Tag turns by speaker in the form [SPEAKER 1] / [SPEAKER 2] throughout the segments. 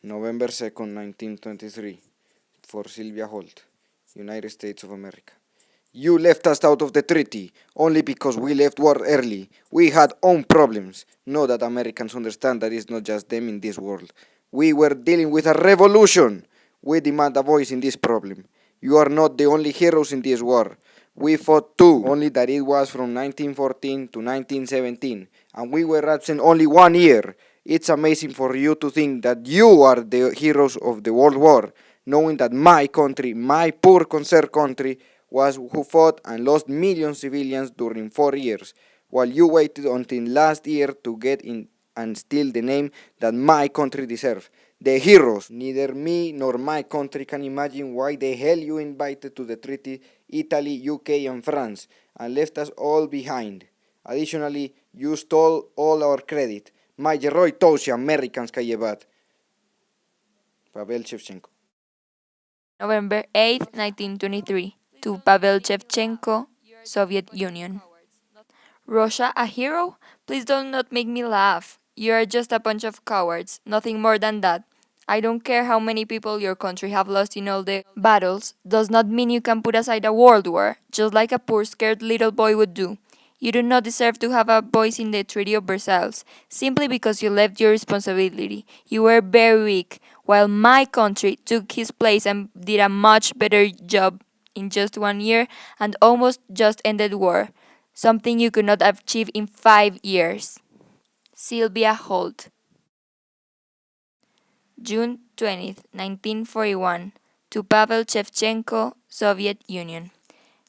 [SPEAKER 1] November 2nd, 1923, for Sylvia Holt, United States of America. You left us out of the treaty only because we left war early. We had own problems. Know that Americans understand that it's not just them in this world. We were dealing with a revolution. We demand a voice in this problem. You are not the only heroes in this war. We fought too, only that it was from 1914 to 1917, and we were absent only 1 year. It's amazing for you to think that you are the heroes of the World War, knowing that my country, my poor concerned country, was who fought and lost millions of civilians during 4 years, while you waited until last year to get in and steal the name that my country deserves. The heroes. Neither me nor my country can imagine why the hell you invited to the treaty Italy, UK, and France and left us all behind. Additionally, you stole all our credit. My герой тоже Americans каебат. Pavel Shevchenko.
[SPEAKER 2] November 8, 1923, to Pavel Shevchenko, Soviet Union. Russia a hero? Please do not make me laugh. You are just a bunch of cowards, nothing more than that. I don't care how many people your country have lost in all the battles, does not mean you can put aside a world war, just like a poor scared little boy would do. You do not deserve to have a voice in the Treaty of Versailles, simply because you left your responsibility. You were very weak, while my country took his place and did a much better job in just 1 year and almost just ended war, something you could not achieve in 5 years. Sylvia Holt. June 20th, 1941, to Pavel Shevchenko, Soviet Union.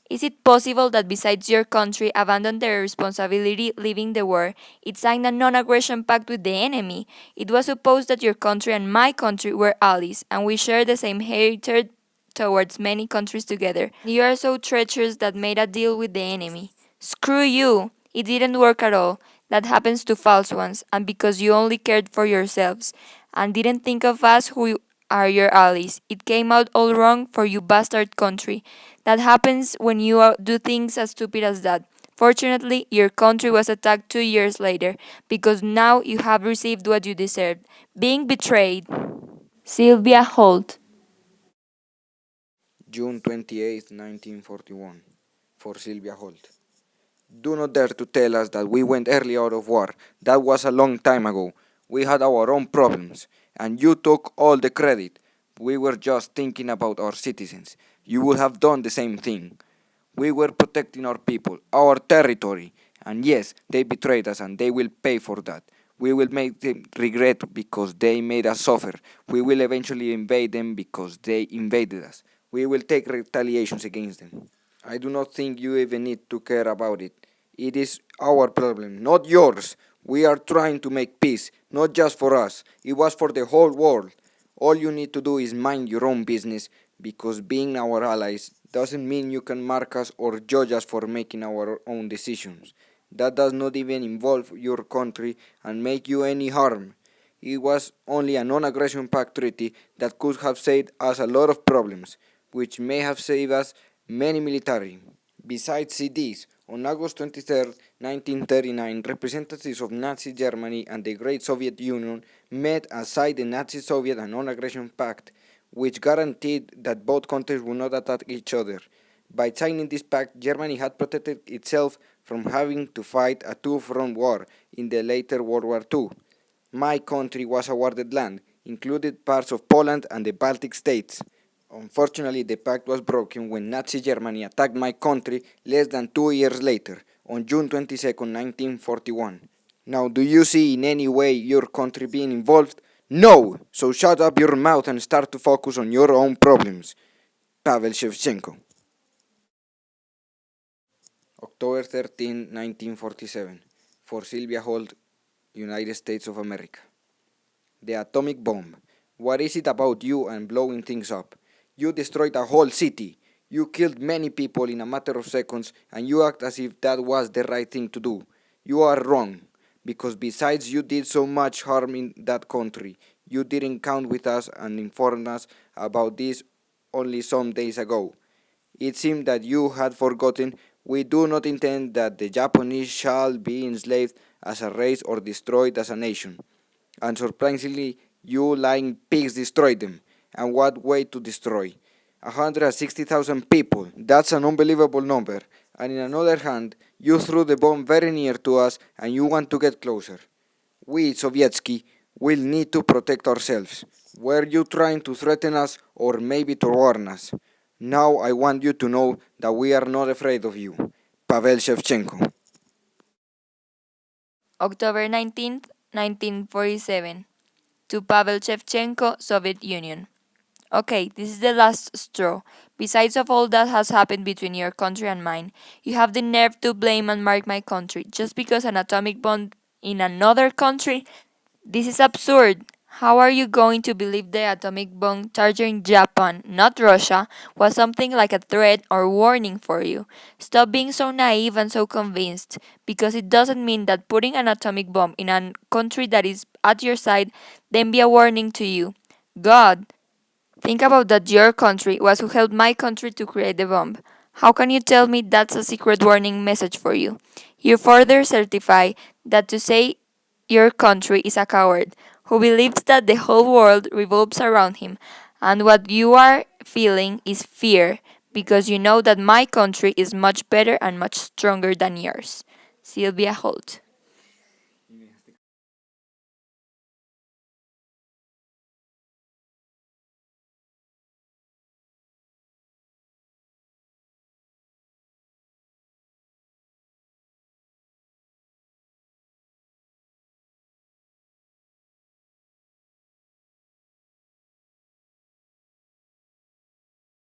[SPEAKER 2] Is it possible that besides your country abandoned their responsibility leaving the war, it signed a non-aggression pact with the enemy? It was supposed that your country and my country were allies, and we share the same hatred towards many countries together. You are so treacherous that made a deal with the enemy. Screw you! It didn't work at all. That happens to false ones, and because you only cared for yourselves, and didn't think of us who are your allies. It came out all wrong for you bastard country. That happens when you do things as stupid as that. Fortunately, your country was attacked 2 years later, because now you have received what you deserved. Being betrayed. Sylvia Holt.
[SPEAKER 1] June 28th, 1941, for Sylvia Holt. Do not dare to tell us that we went early out of war. That was a long time ago. We had our own problems, and you took all the credit. We were just thinking about our citizens. You would have done the same thing. We were protecting our people, our territory, and yes, they betrayed us and they will pay for that. We will make them regret because they made us suffer. We will eventually invade them because they invaded us. We will take retaliations against them. I do not think you even need to care about it. It is our problem, not yours. We are trying to make peace, not just for us. It was for the whole world. All you need to do is mind your own business, because being our allies doesn't mean you can mark us or judge us for making our own decisions. That does not even involve your country and make you any harm. It was only a non-aggression pact treaty that could have saved us a lot of problems, which may have saved us many military. Besides this, on August 23rd, 1939, representatives of Nazi Germany and the Great Soviet Union met and signed the Nazi-Soviet Non-Aggression Pact, which guaranteed that both countries would not attack each other. By signing this pact, Germany had protected itself from having to fight a two-front war in the later World War II. My country was awarded land, included parts of Poland and the Baltic states. Unfortunately, the pact was broken when Nazi Germany attacked my country less than 2 years later, on June 22nd, 1941. Now, do you see in any way your country being involved? No! So shut up your mouth and start to focus on your own problems. Pavel Shevchenko. October 13, 1947, for Sylvia Holt, United States of America. The atomic bomb. What is it about you and blowing things up? You destroyed a whole city. You killed many people in a matter of seconds, and you act as if that was the right thing to do. You are wrong, because besides you did so much harm in that country, you didn't count with us and inform us about this only some days ago. It seemed that you had forgotten. We do not intend that the Japanese shall be enslaved as a race or destroyed as a nation. And surprisingly, You lying pigs destroyed them. And what way to destroy? 160,000 people. That's an unbelievable number. And in another hand, you threw the bomb very near to us and you want to get closer. We, Sovietsky, will need to protect ourselves. Were you trying to threaten us or maybe to warn us? Now I want you to know that we are not afraid of you. Pavel Shevchenko.
[SPEAKER 2] October 19th, 1947. To Pavel Shevchenko, Soviet Union. Okay, this is the last straw. Besides of all that has happened between your country and mine, you have the nerve to blame and mark my country just because an atomic bomb in another country. This is absurd. How are you going to believe the atomic bomb targeting Japan, not Russia, was something like a threat or warning for you? Stop being so naive and so convinced, because it doesn't mean that putting an atomic bomb in a country that is at your side then be a warning to you. God, think about that your country was who helped my country to create the bomb. How can you tell me that's a secret warning message for you? You further certify that to say your country is a coward who believes that the whole world revolves around him, and what you are feeling is fear because you know that my country is much better and much stronger than yours. Sylvia Holt.